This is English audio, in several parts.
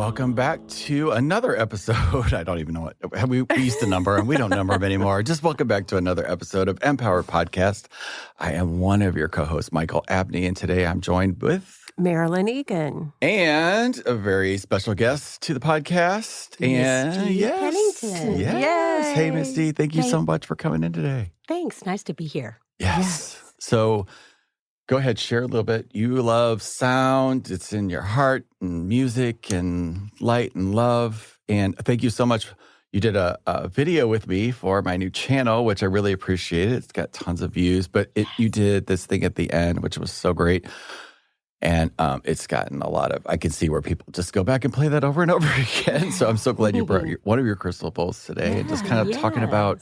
welcome back to another episode. I don't even know what we used to number them. We don't number them anymore. Just welcome back to another episode of Empower Podcast. I am one of your co-hosts, Michael Abney, and today I'm joined with Marilyn Egan. And a very special guest to the podcast. Misty Pennington. Yes. Yay. Hey, Misty. Thank you so much for coming in today. Thanks. Nice to be here. Yes. So go ahead, share a little bit. You love sound. It's in your heart and music and light and love. And thank you so much. You did a video with me for my new channel, which I really appreciate. It's got tons of views, but you did this thing at the end, which was so great. And it's gotten a lot of, I can see where people just go back and play that over and over again. So I'm so glad you brought one of your crystal balls today and just kind of talking about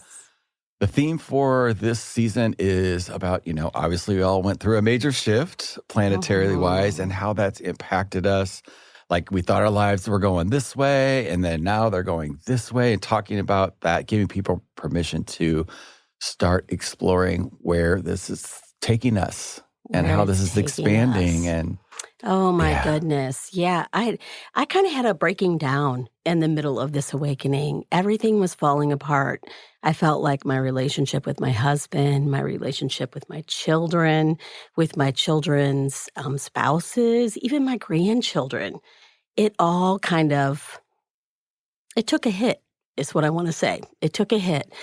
the theme for this season is about, obviously we all went through a major shift planetarily wise and how that's impacted us. Like we thought our lives were going this way and then now they're going this way, and talking about that, giving people permission to start exploring where this is taking us. And how this is expanding. And oh my goodness. Yeah. I kind of had a breaking down in the middle of this awakening. Everything was falling apart. I felt like my relationship with my husband, my relationship with my children, with my children's spouses, even my grandchildren, it all it took a hit, is what I want to say. It took a hit.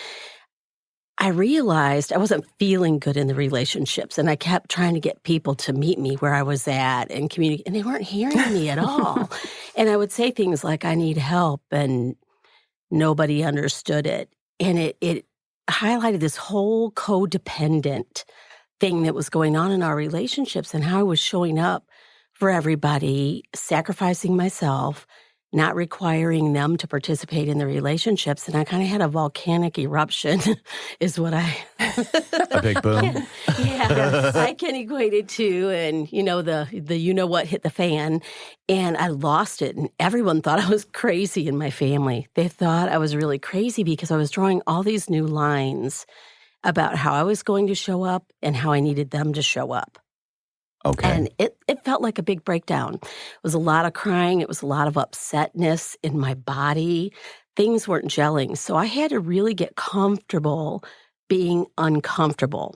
I realized I wasn't feeling good in the relationships, and I kept trying to get people to meet me where I was at and communicate, and they weren't hearing me at all. And I would say things like, I need help, and nobody understood it. And it highlighted this whole codependent thing that was going on in our relationships and how I was showing up for everybody, sacrificing myself, not requiring them to participate in the relationships. And I kind of had a volcanic eruption is what a big boom. I can equate it to, and the what hit the fan, and I lost it. And everyone thought I was crazy in my family. They thought I was really crazy because I was drawing all these new lines about how I was going to show up and how I needed them to show up. Okay. And it felt like a big breakdown. It was a lot of crying. It was a lot of upsetness in my body. Things weren't gelling. So I had to really get comfortable being uncomfortable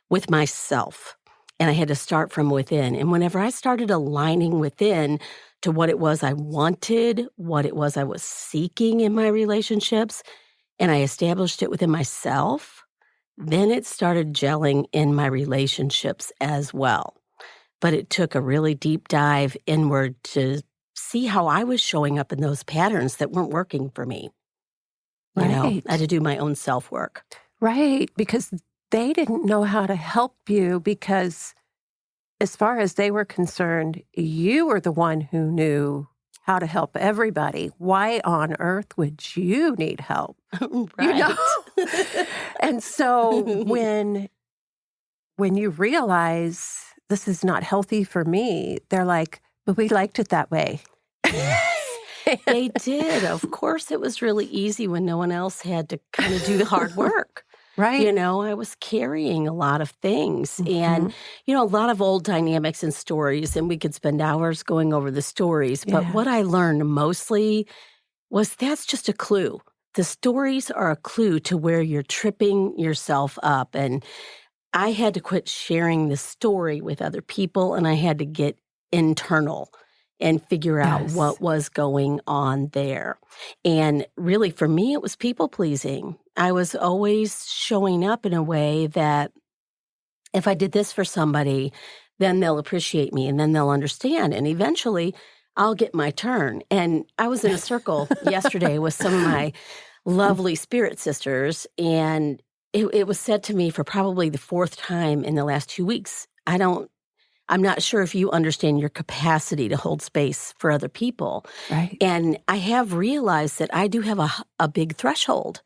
with myself. And I had to start from within. And whenever I started aligning within to what it was I wanted, what it was I was seeking in my relationships, and I established it within myself, then it started gelling in my relationships as well. But it took a really deep dive inward to see how I was showing up in those patterns that weren't working for me. I had to do my own self-work. Right, because they didn't know how to help you because as far as they were concerned, you were the one who knew how to help everybody. Why on earth would you need help? Right. And so when you realize this is not healthy for me, they're like, but we liked it that way. They did. Of course, it was really easy when no one else had to kind of do the hard work. Right. I was carrying a lot of things and, a lot of old dynamics and stories, and we could spend hours going over the stories. But what I learned mostly was that's just a clue. The stories are a clue to where you're tripping yourself up. And I had to quit sharing the story with other people, and I had to get internal and figure out what was going on there. And really, for me, it was people-pleasing. I was always showing up in a way that if I did this for somebody, then they'll appreciate me, and then they'll understand, and eventually I'll get my turn. And I was in a circle yesterday with some of my lovely spirit sisters, and it was said to me for probably the fourth time in the last 2 weeks, I'm not sure if you understand your capacity to hold space for other people. Right. And I have realized that I do have a big threshold.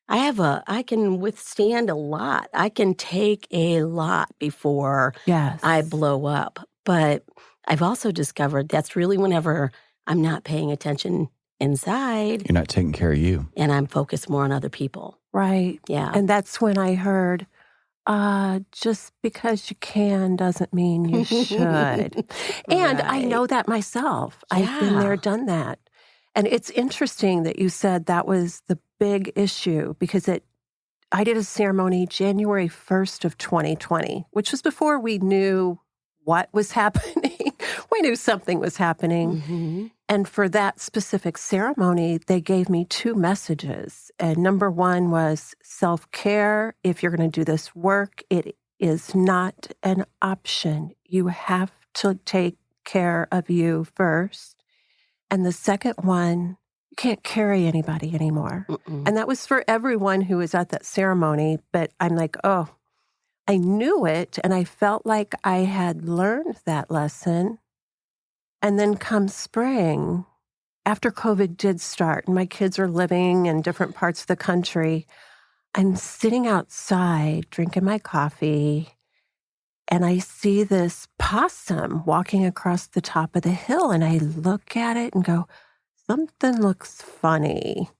I can withstand a lot. I can take a lot before I blow up. But I've also discovered that's really whenever I'm not paying attention inside. You're not taking care of you. And I'm focused more on other people. Right. Yeah. And that's when I heard, just because you can doesn't mean you should. And I know that myself. I've been there, done that. And it's interesting that you said that was the big issue because I did a ceremony January 1st of 2020, which was before we knew what was happening. We knew something was happening. Mm-hmm. And for that specific ceremony, they gave me 2 messages. And number 1 was self-care. If you're going to do this work, it is not an option. You have to take care of you first. And the second one, you can't carry anybody anymore. Mm-mm. And that was for everyone who was at that ceremony. But I'm like, oh, I knew it. And I felt like I had learned that lesson. And then come spring, after COVID did start, and my kids are living in different parts of the country, I'm sitting outside drinking my coffee, and I see this possum walking across the top of the hill, and I look at it and go, something looks funny.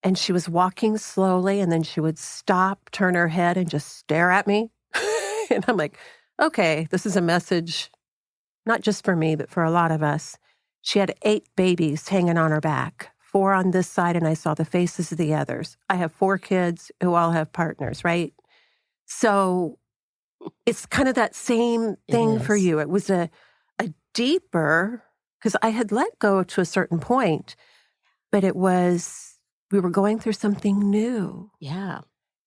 And she was walking slowly, and then she would stop, turn her head, and just stare at me. And I'm like, okay, this is a message, not just for me, but for a lot of us. She had 8 babies hanging on her back, 4 on this side, and I saw the faces of the others. I have 4 kids who all have partners, right? So it's kind of that same thing for you. It was a deeper, because I had let go to a certain point, but we were going through something new. Yeah.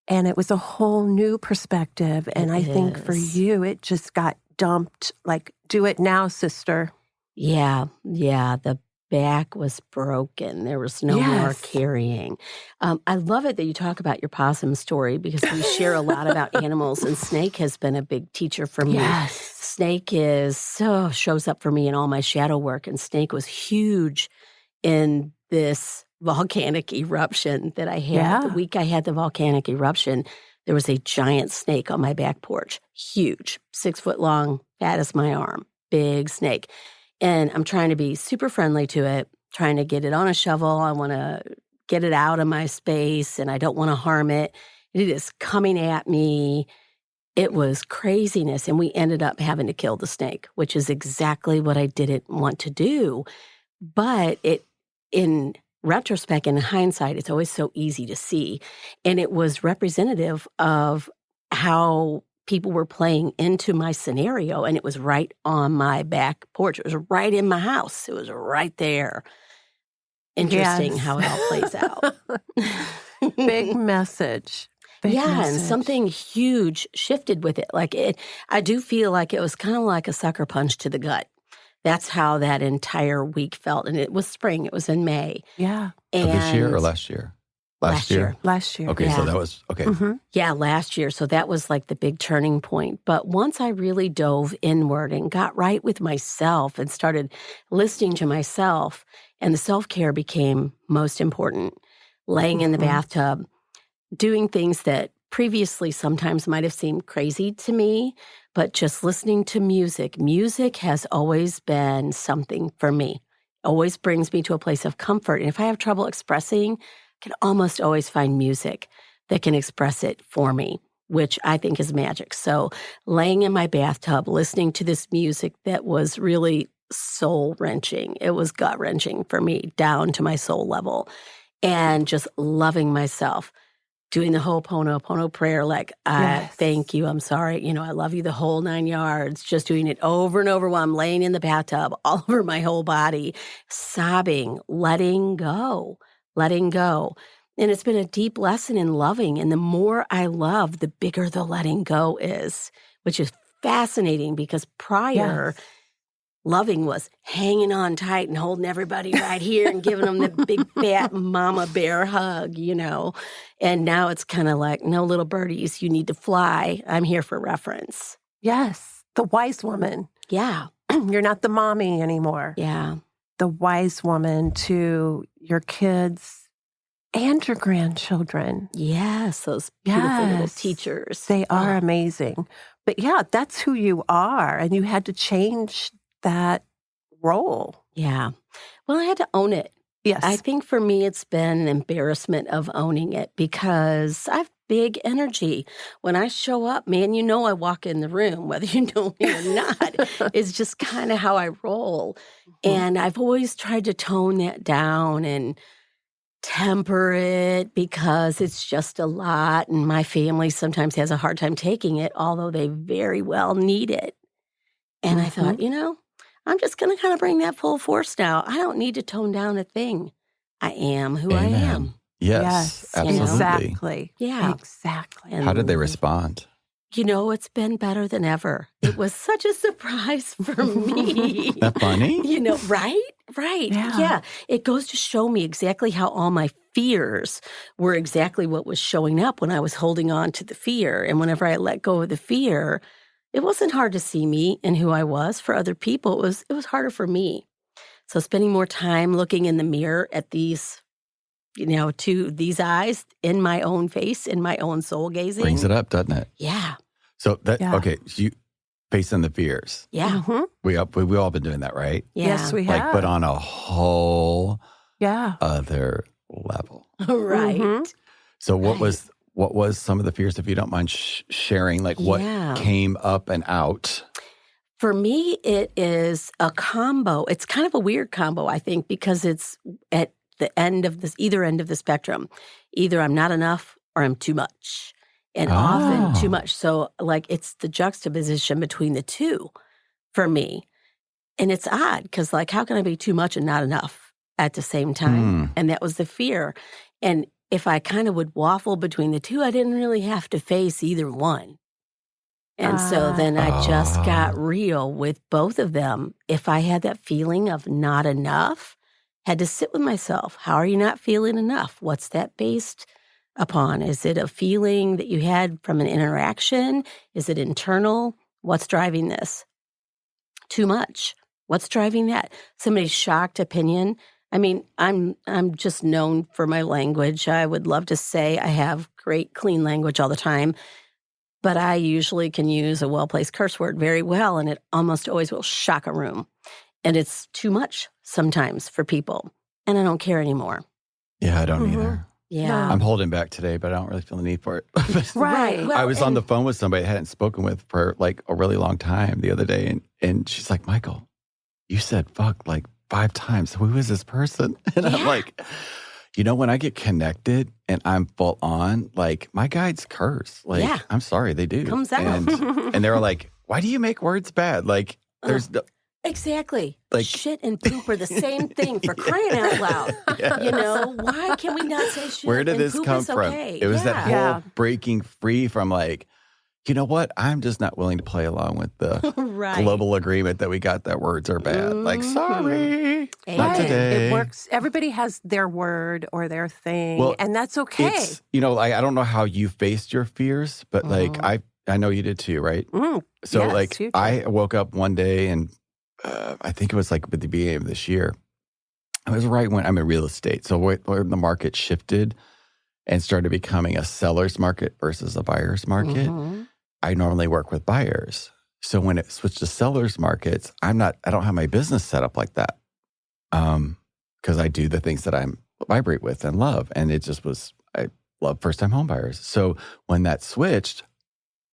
And it was a whole new perspective. And I think for is. you, it just got dumped, like, do it now, sister. Yeah. The back was broken. There was no more Yes. carrying. I love it that you talk about your possum story because we share a lot about animals, and Snake has been a big teacher for me. Yes. Snake shows up for me in all my shadow work, and Snake was huge in this volcanic eruption that I had. Yeah. The week I had the volcanic eruption, there was a giant snake on my back porch, huge, 6 foot long, fat as my arm, big snake. And I'm trying to be super friendly to it, trying to get it on a shovel. I want to get it out of my space, and I don't want to harm it. It is coming at me. It was craziness, and we ended up having to kill the snake, which is exactly what I didn't want to do. But in retrospect, in hindsight, it's always so easy to see. And it was representative of how people were playing into my scenario, and it was right on my back porch. It was right in my house. It was right there. Interesting how it all plays out. Big message. Big And message. something huge shifted with it. I do feel like it was kind of like a sucker punch to the gut. That's how that entire week felt. And it was spring. It was in May. Yeah. And Of this year or last year? Last year. Last year. Okay, Yeah. so that was, okay. Mm-hmm. Yeah, last year. So that was like the big turning point. But once I really dove inward and got right with myself and started listening to myself, and the self-care became most important. Laying in the bathtub, doing things that previously sometimes might have seemed crazy to me, but just listening to music. Music has always been something for me. Always brings me to a place of comfort. And if I have trouble expressing, I can almost always find music that can express it for me, which I think is magic. So laying in my bathtub, listening to this music that was really soul-wrenching. It was gut-wrenching for me, down to my soul level. And just loving myself, doing the Ho'oponopono prayer, like, Yes. thank you, I'm sorry, I love you, the whole 9 yards, just doing it over and over while I'm laying in the bathtub, all over my whole body, sobbing, letting go. And it's been a deep lesson in loving. And the more I love, the bigger the letting go is, which is fascinating because prior, Yes. loving was hanging on tight and holding everybody right here and giving them the big fat mama bear hug, And now it's kind of like, no, little birdies, you need to fly. I'm here for reference. Yes. The wise woman. Yeah. You're not the mommy anymore. Yeah. The wise woman to your kids and your grandchildren. Yes. Those beautiful little Yes. teachers. They are Oh, amazing. But yeah, that's who you are. And you had to change that role. yeah. Well, I had to own it. Yes. I think for me, it's been an embarrassment of owning it because I have big energy. When I show up, man, I walk in the room, whether you know me or not. It's just kind of how I roll. Mhm. And I've always tried to tone that down and temper it because it's just a lot. And my family sometimes has a hard time taking it, although they very well need it. And I thought, I'm just going to kind of bring that full force now. I don't need to tone down a thing. I am who I Amen. am. Yes, absolutely. Exactly. Yeah. Exactly. How did they And, respond? It's been better than ever. It was such a surprise for me. That funny? Right? Right. Yeah. Yeah. It goes to show me exactly how all my fears were exactly what was showing up when I was holding on to the fear. And whenever I let go of the fear, it wasn't hard to see me and who I was. For other people, it was harder for me. So spending more time looking in the mirror at these, to these eyes in my own face, in my own soul gazing. Brings it up, doesn't it? Yeah. So Yeah. okay, so you facing the fears. Yeah. Mhm. We all been doing that, right? Yeah. Yes, we have. Like, but on a whole Yeah. other level. Right. Mhm. So what Right. was some of the fears, if you don't mind sharing, like what Yeah. came up and out? For me, it is a combo. It's kind of a weird combo, I think, because it's at the end of either end of the spectrum. Either I'm not enough or I'm too much. And often too Oh. much. So it's the juxtaposition between the two for me. And it's odd because how can I be too much and not enough at the same time? And that was the fear. And if I kind of would waffle between the two, I didn't really have to face either one. And so then I just got real with both of them. If I had that feeling of not enough, had to sit with myself. How are you not feeling enough? What's that based upon? Is it a feeling that you had from an interaction? Is it internal? What's driving this? Too much. What's driving that? Somebody's shocked opinion. I mean, I'm just known for my language. I would love to say I have great, clean language all the time. But I usually can use a well-placed curse word very well, and it almost always will shock a room. And it's too much sometimes for people, and I don't care anymore. Yeah, I don't Mhm. either. Yeah. I'm holding back today, but I don't really feel the need for it. Right. Well, I was on and- the phone with somebody I hadn't spoken with for like a really long time the other day, and she's like, "Michael, you said fuck like 5 times. Who is this person?" And I'm Yeah. like, when I get connected and I'm full on, like my guides curse. Like, Yeah. I'm sorry, they do. Comes out. And they were like, "Why do you make words bad?" Like, there's no, Exactly. Like- Shit and poop are the same thing for crying out loud. Yes. Why can we not say shit Where did and this poop come is from? okay? It was that whole Yeah. breaking free from like, you know what? I'm just not willing to play along with the Right. global agreement that we got that words are bad. Like, Mhm. sorry, not Right. today. It works. Everybody has their word or their thing, Well, and that's okay. It's, I don't know how you faced your fears, but like Mhm. I know you did too, right? So Yes, like you did. I woke up one day and I think it was like at the beginning of this year. It was right when I'm in real estate. So when the market shifted and started becoming a seller's market versus a buyer's market, Mhm. I normally work with buyers. So when it switched to seller's markets, I don't have my business set up like that. Because I do the things that I vibrate with and love. And it just was, I love first time home buyers. So when that switched,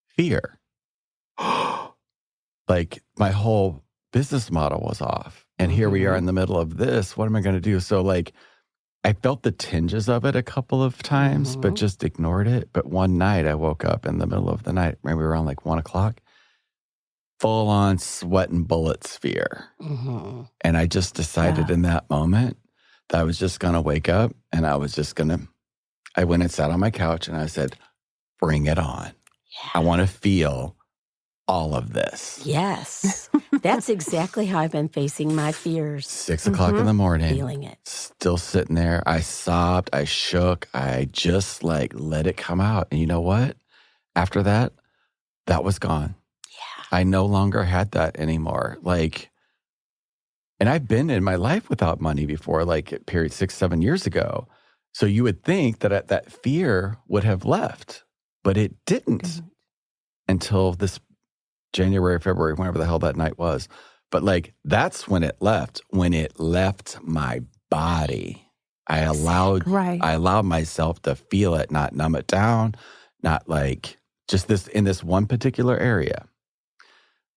fear. Like my whole business model was off. And here we are in the middle of this. What am I going to do? So like, I felt the tinges of it a couple of times, but Mhm. just ignored it. But one night I woke up in the middle of the night, maybe around like 1:00, full on sweat and bullets fear. Mhm. And I just decided in that moment that I was just going to wake up and I went and sat on my couch and I said, bring it on. I want to feel all of this. Yes. That's exactly how I've been facing my fears, 6:00 in the morning. feeling it. Still sitting there. I sobbed. I shook. I just like let it come out. And you know what? After that, that was gone. Yeah. I no longer had that anymore. Like, and I've been in my life without money before, like at period 6-7 years ago. So you would think that that fear would have left, but it didn't until this January, February, whenever the hell that night was. But like, that's when it left my body. I Right. allowed myself to feel it, not numb it down, not like just this in this one particular area.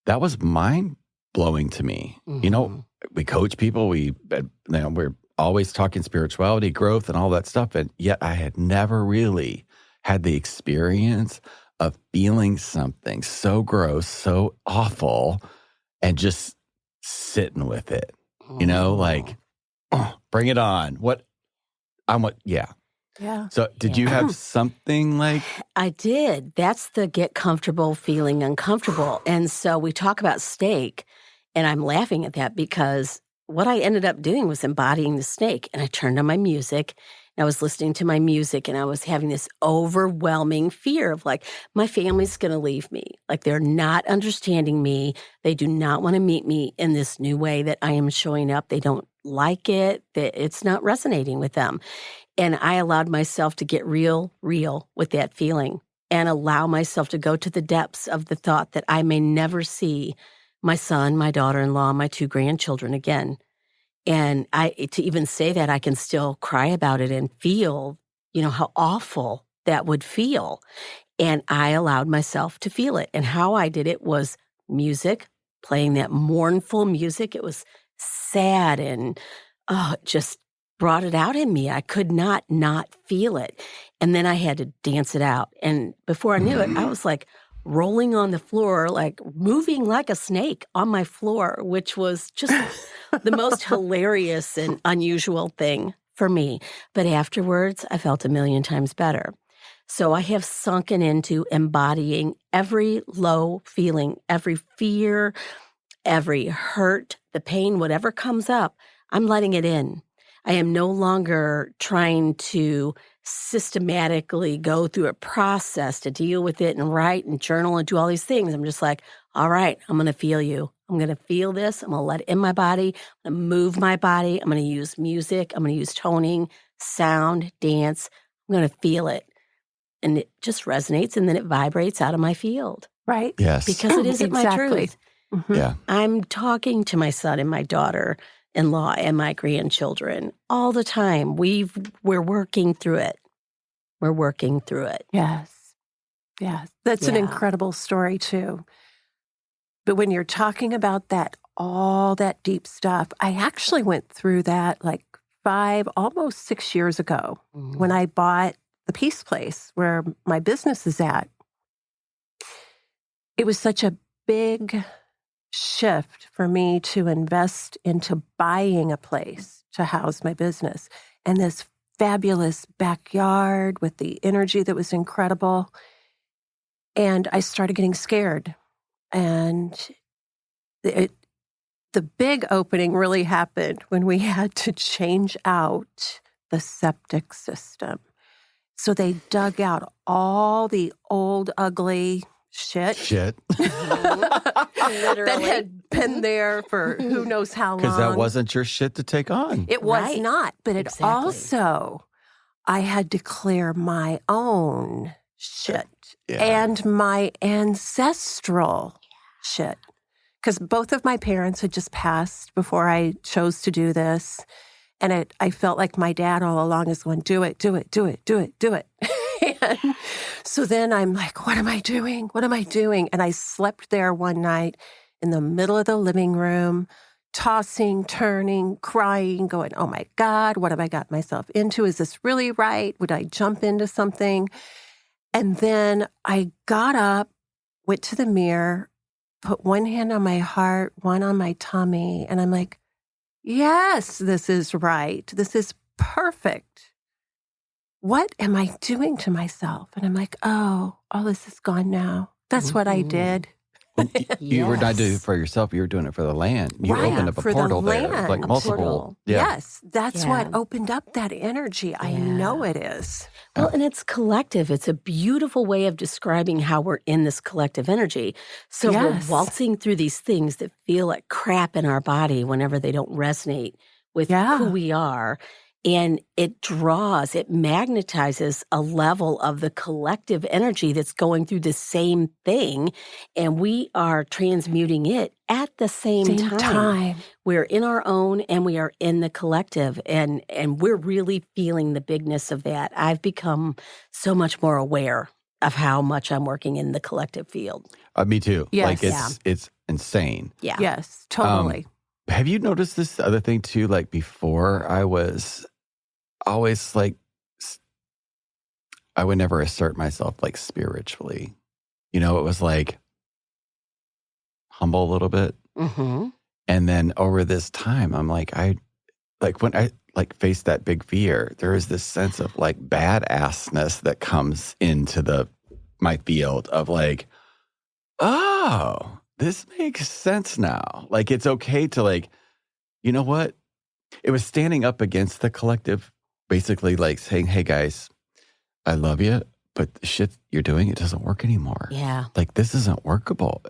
That was mind blowing to me. Mhm. We coach people. We're always talking spirituality, growth, and all that stuff, and yet I had never really had the experience of feeling something so gross, so awful, and just sitting with it. Like, oh, bring it on. Yeah. Yeah. So did you have something like, I did. That's the get comfortable feeling uncomfortable. And so we talk about steak, and I'm laughing at that because what I ended up doing was embodying the snake. And I turned on my music, and I was listening to my music, and I was having this overwhelming fear of like, my family's going to leave me. Like, they're not understanding me. They do not want to meet me in this new way that I am showing up. They don't like it. It's not resonating with them. And I allowed myself to get real with that feeling and allow myself to go to the depths of the thought that I may never see my son, my daughter-in-law, my 2 grandchildren again. And to even say that, I can still cry about it and feel, how awful that would feel. And I allowed myself to feel it. And how I did it was music, playing that mournful music. It was sad and it just brought it out in me. I could not feel it. And then I had to dance it out. And before I knew it, I was like rolling on the floor, like moving like a snake on my floor, which was just the most hilarious and unusual thing for me. But afterwards, I felt a million times better. So I have sunken into embodying every low feeling, every fear, every hurt, the pain, whatever comes up, I'm letting it in. I am no longer trying to systematically go through a process to deal with it and write and journal and do all these things. I'm just like, all right, I'm going to feel you. I'm going to feel this. I'm going to let it in my body. I'm going to move my body. I'm going to use music. I'm going to use toning, sound, dance. I'm going to feel it. And it just resonates, and then it vibrates out of my field. Right? yes. Because it isn't my Exactly. truth. Mhm. Yeah. I'm talking to my son and my daughter-in-law and my grandchildren all the time. We're working through it. We're working through it. Yes. Yes. That's an Yeah. incredible story, too. But when you're talking about that, all that deep stuff, I actually went through that like 5, almost 6 years ago when I bought the Peace Place where my business is at. It was such a big shift for me to invest into buying a place to house my business and this fabulous backyard with the energy that was incredible. And I started getting scared. And the big opening really happened when we had to change out the septic system. So they dug out all the old, ugly shit that had been there for who knows how long. Because that wasn't your shit to take on. It was Right. not, but it Exactly. also, I had to clear my own shit Yeah. and my ancestral shit. Because both of my parents had just passed before I chose to do this. And I felt like my dad all along is going, do it, do it, do it, do it, do it. And so then I'm like, what am I doing? What am I doing? And I slept there one night in the middle of the living room, tossing, turning, crying, going, oh my God, what have I got myself into? Is this really right? Would I jump into something? And then I got up, went to the mirror, put one hand on my heart, one on my tummy, and I'm like, yes, this is right. This is perfect. What am I doing to myself? And I'm like, oh, all this is gone now. That's what I did. You were not doing it Yes. for yourself. You were doing it for the land. You Right, opened up a for the portal there, land. like A multiple. portal. Yeah. Yes, that's Yeah. what opened up that energy. I know it is. Well, and it's collective. It's a beautiful way of describing how we're in this collective energy. So Yes. we're waltzing through these things that feel like crap in our body whenever they don't resonate with Yeah. who we are. And it magnetizes a level of the collective energy that's going through the same thing. And we are transmuting it at the same time. We're in our own and we are in the collective. And we're really feeling the bigness of that. I've become so much more aware of how much I'm working in the collective field. Me too. Yes. Like it's insane. Yeah. Yes, totally. Have you noticed this other thing too? Like before, I was always like, I would never assert myself like spiritually. You know, it was like humble a little bit. Mm-hmm. And then over this time, I'm like, when I like face that big fear, there is this sense of like badassness that comes into my field of like, oh, this makes sense now. Like, it's okay to like, you know what? It was standing up against the collective, basically like saying, hey guys, I love you, but the shit you're doing, it doesn't work anymore. Yeah. Like, this isn't workable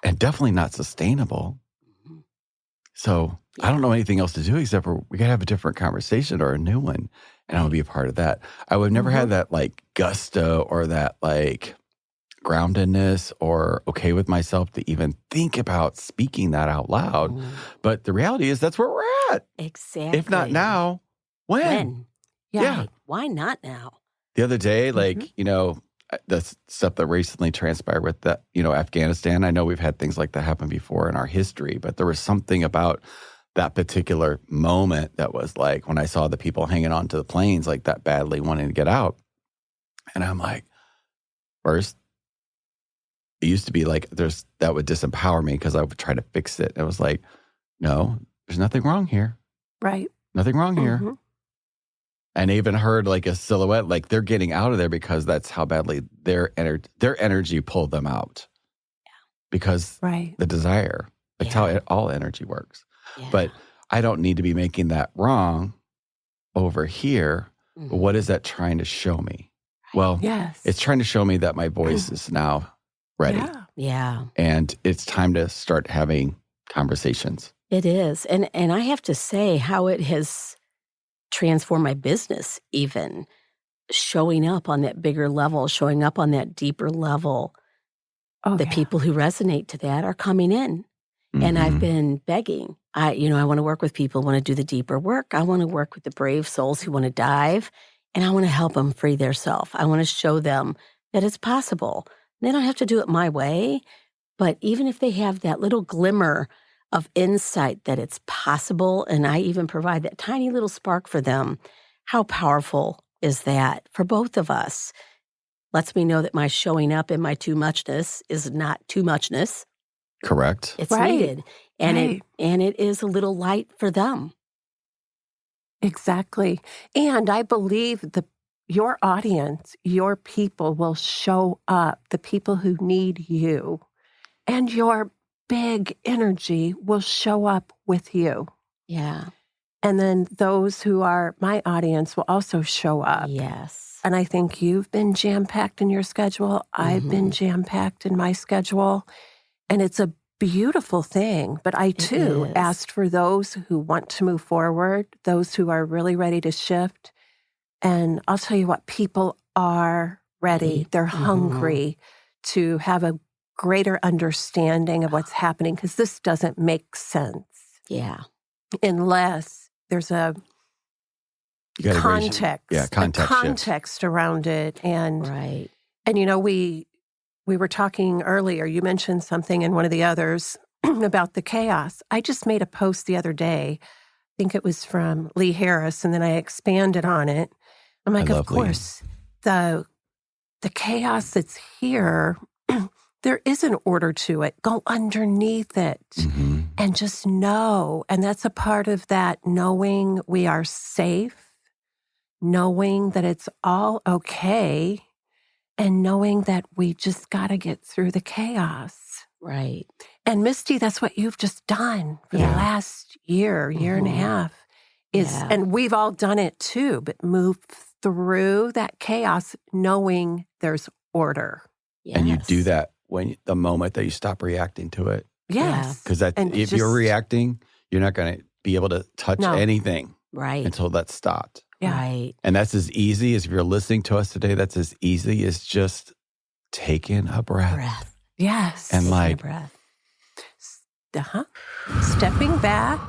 and definitely not sustainable. Mm-hmm. So I don't know anything else to do except for we got to have a different conversation or a new one. And I would be a part of that. I would never had that like gusto or that like groundedness or okay with myself to even think about speaking that out loud. Mm-hmm. But the reality is that's where we're at. Exactly. If not now, when? Yeah. Right. Why not now? The other day, like, you know, the stuff that recently transpired with that, you know, Afghanistan, I know we've had things like that happen before in our history, but there was something about that particular moment that was like when I saw the people hanging on to the planes like that badly wanting to get out. And I'm like, first, it used to be like that would disempower me because I would try to fix it. It was like, no, there's nothing wrong here. Right. Nothing wrong here. And I even heard like a silhouette, like they're getting out of there because that's how badly their energy pulled them out. Yeah. Because the desire, that's how all energy works. Yeah. But I don't need to be making that wrong over here. But what is that trying to show me? Well, it's trying to show me that my voice is now ready. Yeah. And it's time to start having conversations. It is. And I have to say how it has transformed my business, even showing up on that bigger level, showing up on that deeper level. The people who resonate to that are coming in. And I've been begging. I want to work with people who want to do the deeper work. I want to work with the brave souls who want to dive, and I want to help them free their self. I want to show them that it's possible. They don't have to do it my way, but even if they have that little glimmer of insight that it's possible, and I even provide that tiny little spark for them, how powerful is that for both of us? Lets me know that my showing up in my too muchness is not too muchness. Correct. It's needed. And it is a little light for them. Exactly. And I believe your audience, your people will show up, the people who need you, and your big energy will show up with you. Yeah. And then those who are my audience will also show up. Yes. And I think you've been jam-packed in your schedule. I've been jam-packed in my schedule. And it's a beautiful thing. But I, too, asked for those who want to move forward, those who are really ready to shift. And I'll tell you what, people are ready. They're hungry to have a greater understanding of what's happening because this doesn't make sense. Yeah. Unless there's a context around it. And, and you know, we were talking earlier, you mentioned something in one of the others about the chaos. I just made a post the other day. I think it was from Lee Harris, and then I expanded on it. I'm like, of course, the chaos that's here, there is an order to it. Go underneath it and just know. And that's a part of that knowing we are safe, knowing that it's all okay, and knowing that we just got to get through the chaos. Right. And Misty, that's what you've just done for the last year and a half. And we've all done it too, but move through that chaos knowing there's order. Yes. And you do that when the moment that you stop reacting to it. Yes. Because if you're reacting, you're not going to be able to touch anything. Right. until that stopped. Yeah. Right. And that's as easy as if you're listening to us today, that's as easy as just taking a breath. Yes. And Taking a like, breath. Stepping back.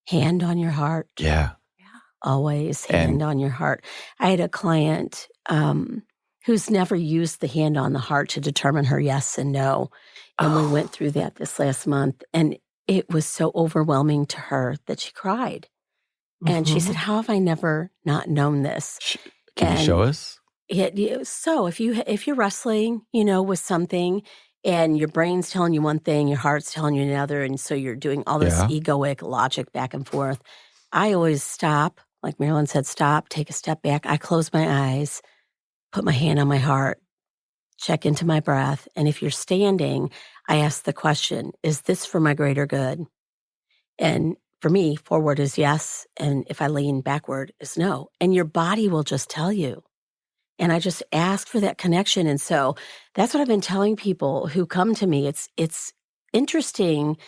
Hand on your heart. yeah. Always And- hand on your heart. I had a client who's never used the hand on the heart to determine her yes and no. And we went through that this last month. And it was so overwhelming to her that she cried. And she said, how have I never not known this? Can you show us? So if you're wrestling, with something and your brain's telling you one thing, your heart's telling you another, and so you're doing all this egoic logic back and forth, I always stop, like Marilyn said, stop, take a step back. I close my eyes, put my hand on my heart, check into my breath. And if you're standing, I ask the question, is this for my greater good? And for me, forward is yes. And if I lean backward is no. And your body will just tell you. And I just ask for that connection. And so that's what I've been telling people who come to me. It's interesting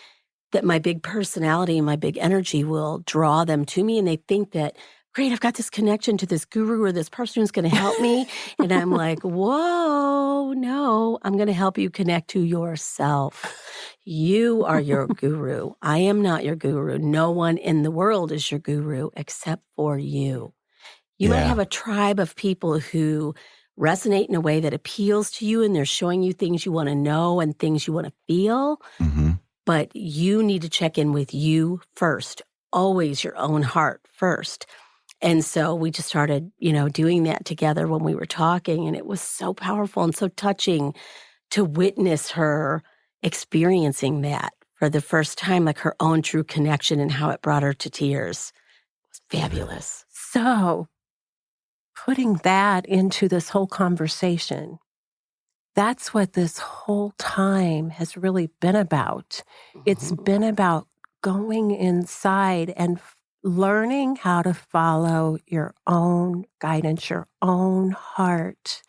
that my big personality and my big energy will draw them to me. And they think that, great, I've got this connection to this guru or this person who's going to help me. And I'm like, whoa, no, I'm going to help you connect to yourself. You are your guru. I am not your guru. No one in the world is your guru except for you. You might have a tribe of people who resonate in a way that appeals to you, and they're showing you things you want to know and things you want to feel. Mm-hmm. But you need to check in with you first, always your own heart first. And so we just started, doing that together when we were talking, and it was so powerful and so touching to witness her experiencing that for the first time, like her own true connection and how it brought her to tears. It was fabulous. So putting that into this whole conversation, that's what this whole time has really been about. It's been about going inside and learning how to follow your own guidance, your own heart.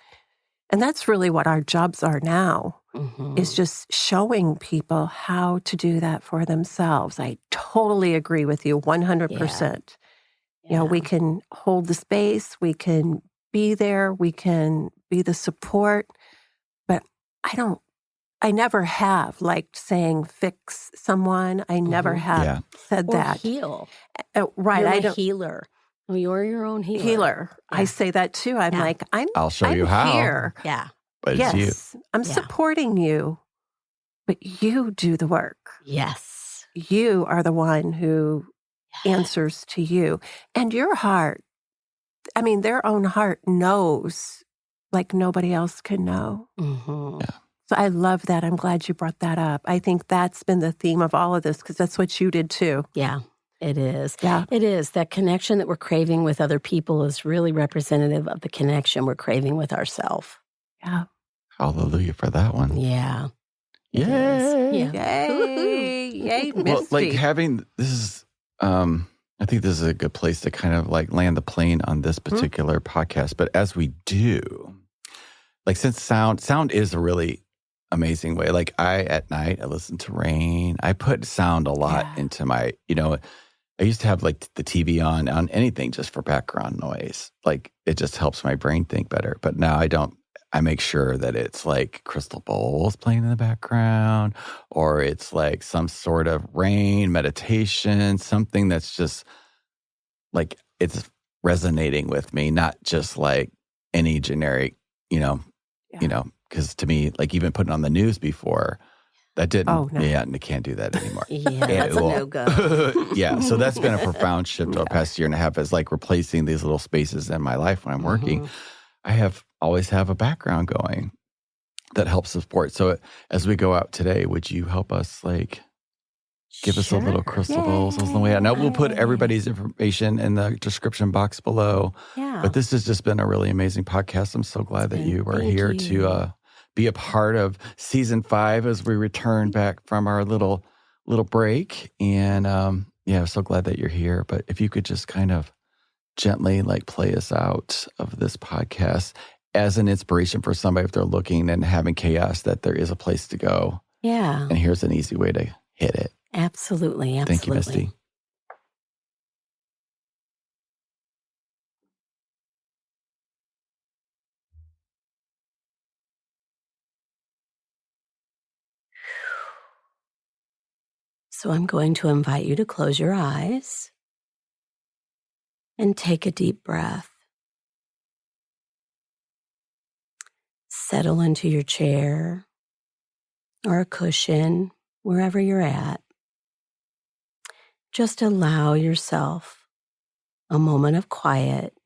And that's really what our jobs are now, is just showing people how to do that for themselves. I totally agree with you 100%. We can hold the space, we can be there, we can be the support, but I never have liked saying fix someone. I never have said Or that. heal. Right. You're a healer. Well, you're your own healer. Healer. Yeah. I say that too. I'm like, I'll show you how. Here. Yeah. But it's you. I'm supporting you, but you do the work. Yes. You are the one who answers to you. And your heart, their own heart knows like nobody else can know. Mm-hmm. Yeah. So I love that. I'm glad you brought that up. I think that's been the theme of all of this because that's what you did too. Yeah, it is. Yeah. It is. That connection that we're craving with other people is really representative of the connection we're craving with ourselves. Yeah. Hallelujah for that one. Yeah. Yay. Yeah. Yay. Yay, Misty. Well, like having this is, I think this is a good place to kind of like land the plane on this particular podcast. But as we do, like since sound is a really amazing way. Like at night, I listen to rain. I put sound a lot into my, I used to have like the TV on anything just for background noise. Like it just helps my brain think better. But now I don't. I make sure that it's like crystal bowls playing in the background, or it's like some sort of rain meditation, something that's just like it's resonating with me, not just like any generic, because to me, like even putting on the news before, that didn't, I can't do that anymore. That's a no-go. Yeah, so that's been a profound shift over the past year and a half, is like replacing these little spaces in my life when I'm working. I always have a background going that helps support. So as we go out today, would you help us like give us a little crystal bowls on the way out? Now we'll put everybody's information in the description box below. Yeah. But this has just been a really amazing podcast. I'm so glad that you are here to be a part of season 5 as we return back from our little break. And I'm so glad that you're here. But if you could just kind of gently like play us out of this podcast as an inspiration for somebody if they're looking and having chaos, that there is a place to go. Yeah. And here's an easy way to hit it. Absolutely. Thank you, Misty. So I'm going to invite you to close your eyes and take a deep breath. Settle into your chair or a cushion, wherever you're at. Just allow yourself a moment of quiet.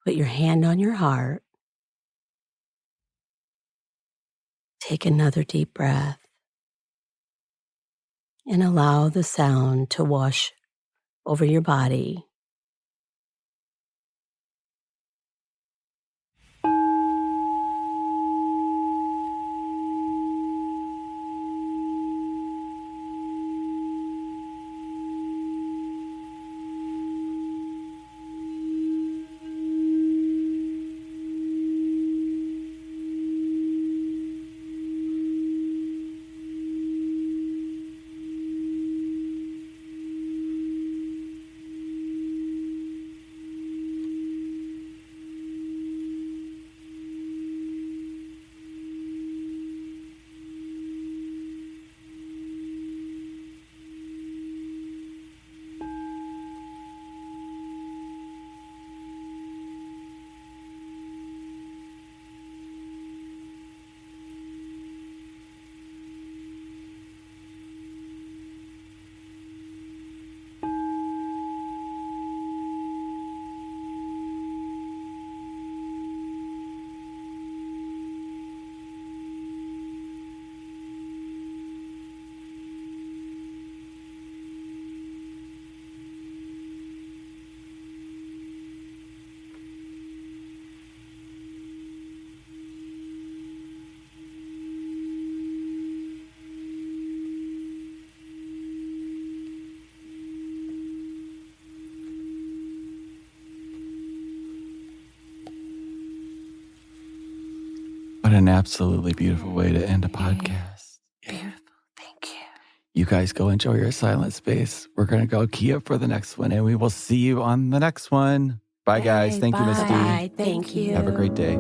Put your hand on your heart. Take another deep breath and allow the sound to wash over your body. What an absolutely beautiful way to end a podcast. Beautiful. Thank you. You guys go enjoy your silent space. We're going to go key up for the next one, and we will see you on the next one. Bye, guys. Thank you, Misty. Bye. Thank you. Have a great day.